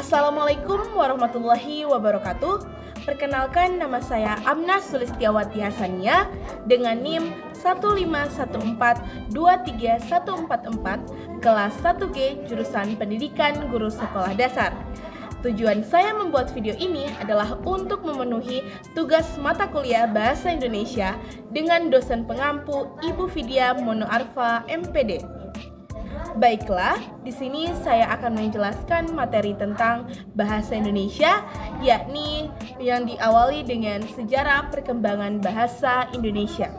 Assalamualaikum warahmatullahi wabarakatuh. Perkenalkan, nama saya Amna Sulistiawati Hasania dengan NIM 151423144 kelas 1G jurusan Pendidikan Guru Sekolah Dasar. Tujuan saya membuat video ini adalah untuk memenuhi tugas mata kuliah Bahasa Indonesia dengan dosen pengampu Ibu Vidya Monoarfa MPD. Baiklah, di sini saya akan menjelaskan materi tentang bahasa Indonesia, yakni yang diawali dengan sejarah perkembangan bahasa Indonesia.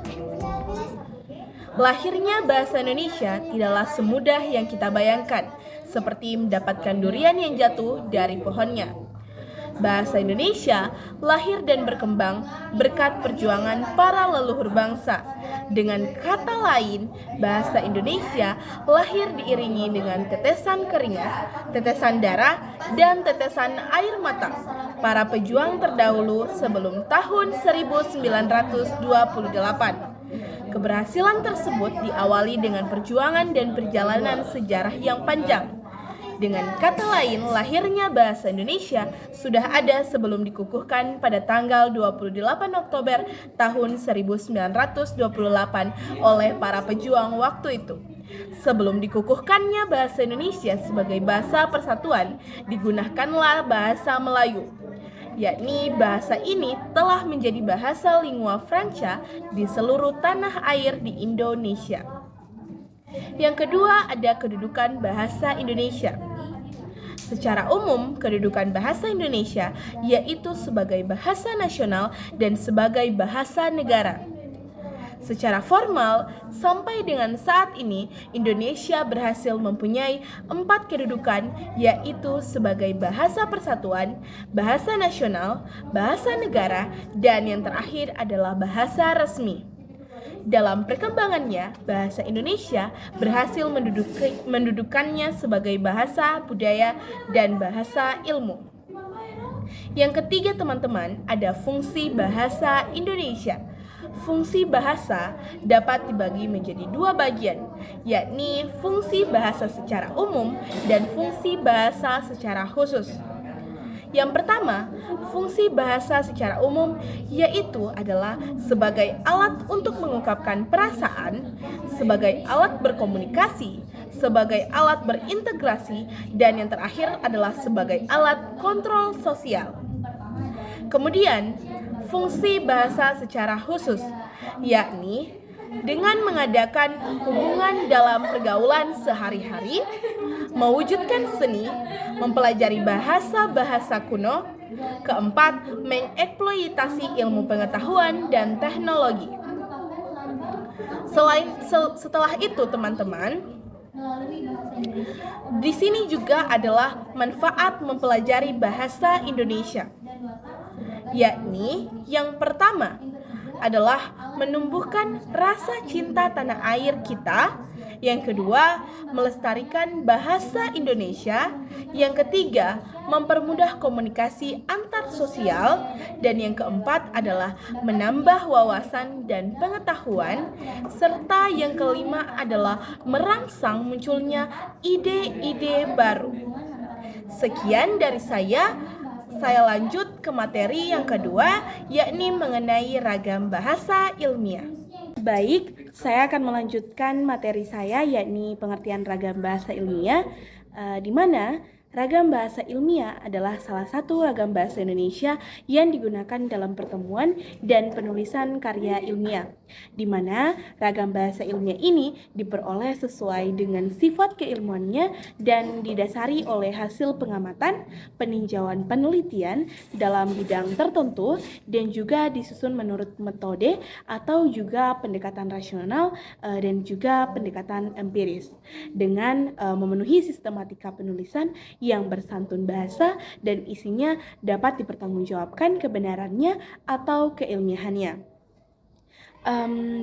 Lahirnya bahasa Indonesia tidaklah semudah yang kita bayangkan, seperti mendapatkan durian yang jatuh dari pohonnya. Bahasa Indonesia lahir dan berkembang berkat perjuangan para leluhur bangsa. Dengan kata lain, bahasa Indonesia lahir diiringi dengan tetesan keringat, tetesan darah, dan tetesan air mata para pejuang terdahulu sebelum tahun 1928. Keberhasilan tersebut diawali dengan perjuangan dan perjalanan sejarah yang panjang. Dengan kata lain, lahirnya bahasa Indonesia sudah ada sebelum dikukuhkan pada tanggal 28 Oktober tahun 1928 oleh para pejuang waktu itu. Sebelum dikukuhkannya bahasa Indonesia sebagai bahasa persatuan, digunakanlah bahasa Melayu. Yakni bahasa ini telah menjadi bahasa lingua franca di seluruh tanah air di Indonesia. Yang kedua, ada kedudukan bahasa Indonesia. Secara umum, kedudukan bahasa Indonesia yaitu sebagai bahasa nasional dan sebagai bahasa negara. Secara formal, sampai dengan saat ini, Indonesia berhasil mempunyai 4 kedudukan, yaitu sebagai bahasa persatuan, bahasa nasional, bahasa negara, dan yang terakhir adalah bahasa resmi. Dalam perkembangannya, bahasa Indonesia berhasil mendudukannya sebagai bahasa budaya dan bahasa ilmu. Yang ketiga, teman-teman, ada fungsi bahasa Indonesia. Fungsi bahasa dapat dibagi menjadi 2 bagian, yakni fungsi bahasa secara umum dan fungsi bahasa secara khusus. Yang pertama, fungsi bahasa secara umum yaitu adalah sebagai alat untuk mengungkapkan perasaan, sebagai alat berkomunikasi, sebagai alat berintegrasi, dan yang terakhir adalah sebagai alat kontrol sosial. Kemudian, fungsi bahasa secara khusus yakni dengan mengadakan hubungan dalam pergaulan sehari-hari, mewujudkan seni, mempelajari bahasa-bahasa kuno. Keempat, mengeksploitasi ilmu pengetahuan dan teknologi. Setelah itu, teman-teman, di sini juga adalah manfaat mempelajari bahasa Indonesia. Yakni yang pertama adalah menumbuhkan rasa cinta tanah air kita. Yang kedua, melestarikan bahasa Indonesia. Yang ketiga, mempermudah komunikasi antar sosial. Dan yang keempat adalah menambah wawasan dan pengetahuan. Serta yang kelima adalah merangsang munculnya ide-ide baru. Sekian dari saya lanjut ke materi yang kedua, yakni mengenai ragam bahasa ilmiah. Baik, saya akan melanjutkan materi saya, yakni pengertian ragam bahasa ilmiah, di mana ragam bahasa ilmiah adalah salah satu ragam bahasa Indonesia yang digunakan dalam pertemuan dan penulisan karya ilmiah, di mana ragam bahasa ilmiah ini diperoleh sesuai dengan sifat keilmuannya dan didasari oleh hasil pengamatan, peninjauan penelitian dalam bidang tertentu, dan juga disusun menurut metode atau juga pendekatan rasional dan juga pendekatan empiris, dengan memenuhi sistematika penulisan yang bersantun bahasa dan isinya dapat dipertanggungjawabkan kebenarannya atau keilmiahannya.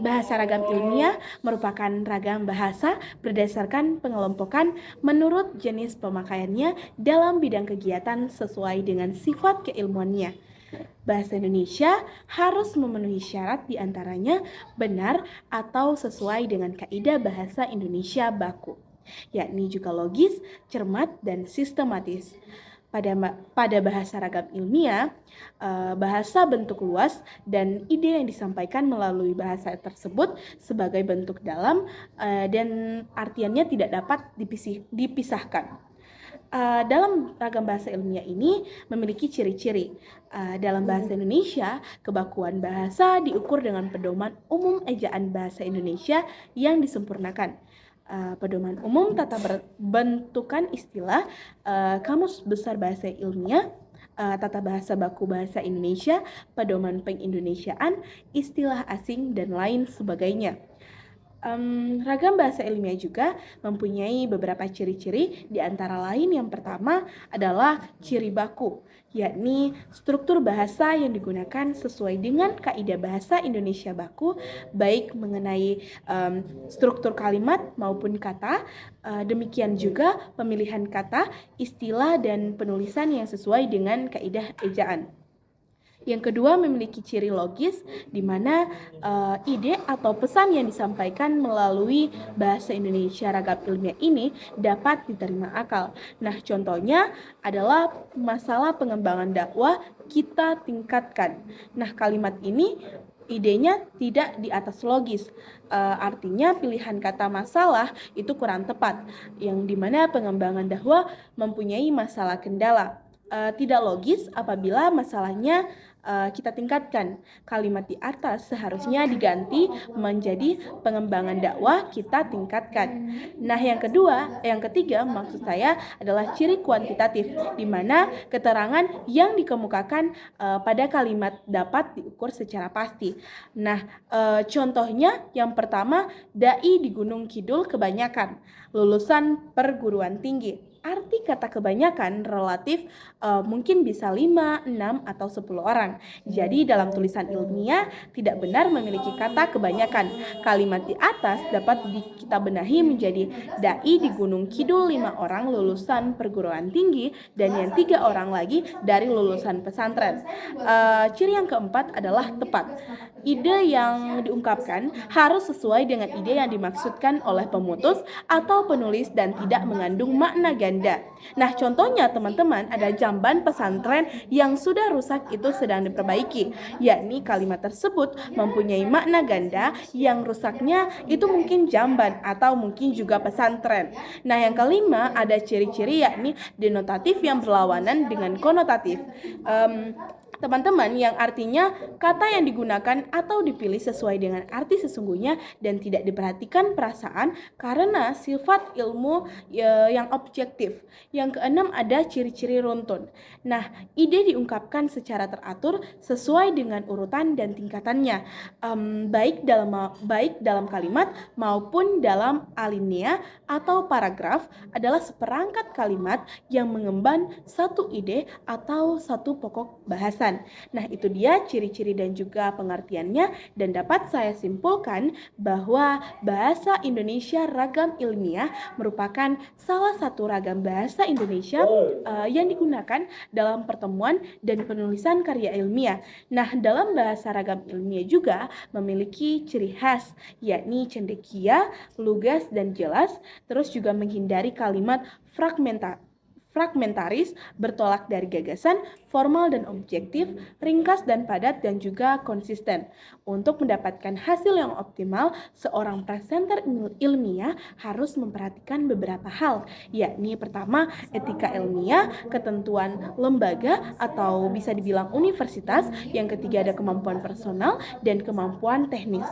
Bahasa ragam ilmiah merupakan ragam bahasa berdasarkan pengelompokan menurut jenis pemakaiannya dalam bidang kegiatan sesuai dengan sifat keilmuannya. Bahasa Indonesia harus memenuhi syarat diantaranya benar atau sesuai dengan kaidah bahasa Indonesia baku, yakni juga logis, cermat, dan sistematis. Pada bahasa ragam ilmiah, bahasa bentuk luas dan ide yang disampaikan melalui bahasa tersebut sebagai bentuk dalam dan artiannya tidak dapat dipisahkan. Dalam ragam bahasa ilmiah ini memiliki ciri-ciri. Dalam bahasa Indonesia, kebakuan bahasa diukur dengan pedoman umum ejaan bahasa Indonesia yang disempurnakan. Pedoman umum tata bentukan istilah, Kamus Besar Bahasa Ilmiah, tata bahasa baku bahasa Indonesia, pedoman pengindonesiaan, istilah asing, dan lain sebagainya. Ragam bahasa ilmiah juga mempunyai beberapa ciri-ciri, di antara lain yang pertama adalah ciri baku, yakni struktur bahasa yang digunakan sesuai dengan kaidah bahasa Indonesia baku, baik mengenai struktur kalimat maupun kata, demikian juga pemilihan kata, istilah, dan penulisan yang sesuai dengan kaidah ejaan. Yang kedua, memiliki ciri logis, di mana ide atau pesan yang disampaikan melalui bahasa Indonesia ragam ilmiah ini dapat diterima akal. Nah, contohnya adalah masalah pengembangan dakwah kita tingkatkan. Nah, kalimat ini idenya tidak di atas logis, artinya pilihan kata masalah itu kurang tepat, yang dimana pengembangan dakwah mempunyai masalah kendala. Tidak logis apabila masalahnya kita tingkatkan. Kalimat di atas seharusnya diganti menjadi pengembangan dakwah kita tingkatkan. Nah, yang ketiga maksud saya adalah ciri kuantitatif, di mana keterangan yang dikemukakan pada kalimat dapat diukur secara pasti. Nah, contohnya yang pertama, dai di Gunung Kidul kebanyakan lulusan perguruan tinggi. Arti kata kebanyakan relatif mungkin bisa 5, 6, atau 10 orang. Jadi dalam tulisan ilmiah tidak benar memiliki kata kebanyakan. Kalimat di atas dapat kita benahi menjadi dai di Gunung Kidul 5 orang lulusan perguruan tinggi dan yang 3 orang lagi dari lulusan pesantren. Ciri yang keempat adalah tepat. Ide yang diungkapkan harus sesuai dengan ide yang dimaksudkan oleh pemutus atau penulis dan tidak mengandung makna ganda. Nah, contohnya teman-teman, ada jamban pesantren yang sudah rusak itu sedang diperbaiki, yakni kalimat tersebut mempunyai makna ganda, yang rusaknya itu mungkin jamban atau mungkin juga pesantren. Nah, yang kelima ada ciri-ciri yakni denotatif yang berlawanan dengan konotatif. Teman-teman, yang artinya kata yang digunakan atau dipilih sesuai dengan arti sesungguhnya dan tidak diperhatikan perasaan karena sifat ilmu yang objektif. Yang keenam ada ciri-ciri runtun. Nah, ide diungkapkan secara teratur sesuai dengan urutan dan tingkatannya, baik dalam kalimat maupun dalam alinea atau paragraf, adalah seperangkat kalimat yang mengemban satu ide atau satu pokok bahasan. Nah, itu dia ciri-ciri dan juga pengertiannya, dan dapat saya simpulkan bahwa bahasa Indonesia ragam ilmiah merupakan salah satu ragam bahasa Indonesia yang digunakan dalam pertemuan dan penulisan karya ilmiah. Nah, dalam bahasa ragam ilmiah juga memiliki ciri khas, yakni cendekia, lugas, dan jelas, terus juga menghindari kalimat fragmentaris, bertolak dari gagasan, formal dan objektif, ringkas dan padat, dan juga konsisten. Untuk mendapatkan hasil yang optimal, seorang presenter ilmiah harus memperhatikan beberapa hal, yakni pertama, etika ilmiah, ketentuan lembaga atau bisa dibilang universitas, yang ketiga ada kemampuan personal dan kemampuan teknis.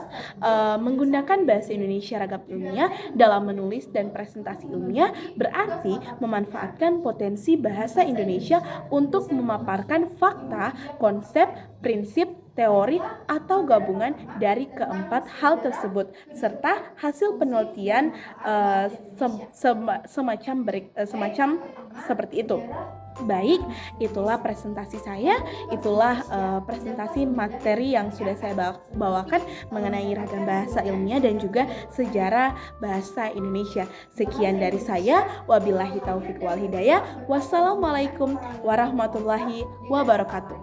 Menggunakan bahasa Indonesia ragam ilmiah dalam menulis dan presentasi ilmiah berarti memanfaatkan potensi bahasa Indonesia untuk memaparkan fakta, konsep, prinsip, teori, atau gabungan dari keempat hal tersebut, serta hasil penelitian semacam seperti itu. Baik, itulah presentasi saya, itulah presentasi materi yang sudah saya bawakan mengenai ragam bahasa ilmiah dan juga sejarah bahasa Indonesia. Sekian dari saya, wabillahi taufiq wal hidayah, wassalamualaikum warahmatullahi wabarakatuh.